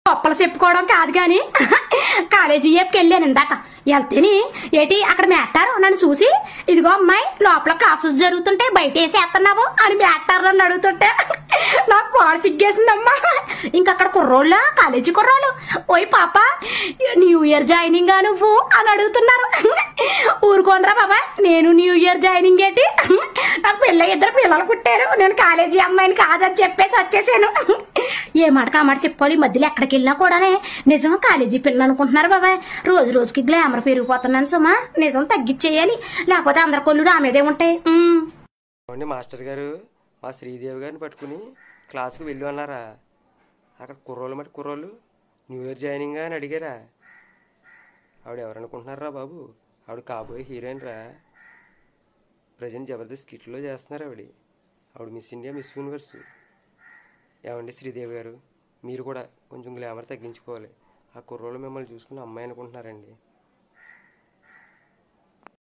గొప్పలు చెప్పుకోవడం కాదు కానీ కాలేజీ ఏపుకి వెళ్ళాను ఇందాక. వెళ్తేని ఏటి అక్కడ మేటారు నన్ను చూసి, ఇదిగో అమ్మాయి లోపల క్లాసెస్ జరుగుతుంటే బయట వేసేస్తున్నావు అని మేటారు నన్ను అడుగుతుంటే నాకు పాడు సిగ్గేసిందమ్మా. ఇంకక్కడ కుర్రోళ్ళ కాలేజీ కుర్రోళ్ళు, ఓయ్ పాప న్యూ ఇయర్ జాయినింగ్ నువ్వు అని అడుగుతున్నారు. ఊరుకోనరా బాబా, నేను న్యూ ఇయర్ జాయినింగ్ ఏంటి, నాకు ఇద్దరు పిల్లలు పుట్టారు, నేను కాలేజీ అమ్మాయిని కాదని చెప్పేసి వచ్చేసాను. ఏ మాట కామాట చెప్పుకోవాలి. మధ్యలో ఎక్కడికి వెళ్ళినా కూడానే నిజం కాలేజీ పిల్లలు అనుకుంటున్నారు బాబాయ్. రోజు రోజుకి గ్లామర్ పెరిగిపోతున్నాను సుమా, నిజం తగ్గిచ్చేయాలి, లేకపోతే అందరి కొళ్ళు నా మీదే ఉంటాయి. మాస్టర్ గారు మా శ్రీదేవి గారిని పట్టుకుని క్లాస్కి వెళ్ళి అన్నారా? అక్కడ కుర్రోళ్ళు న్యూ ఇయర్ జాయినింగ్ అని అడిగారా? ఆవిడ ఎవరనుకుంటున్నారా బాబు? ఆవిడ కాబోయే హీరోయిన్ రా. ప్రజెంట్ జబర్దస్త్ స్కిట్లో చేస్తున్నారు ఆవిడ మిస్ ఇండియా, మిస్ యూనివర్స్. ఏమండి శ్రీదేవి గారు, మీరు కూడా కొంచెం గ్లామర్ తగ్గించుకోవాలి. ఆ కుర్రోళ్ళు మిమ్మల్ని చూసుకుని అమ్మాయి అనుకుంటున్నారండి.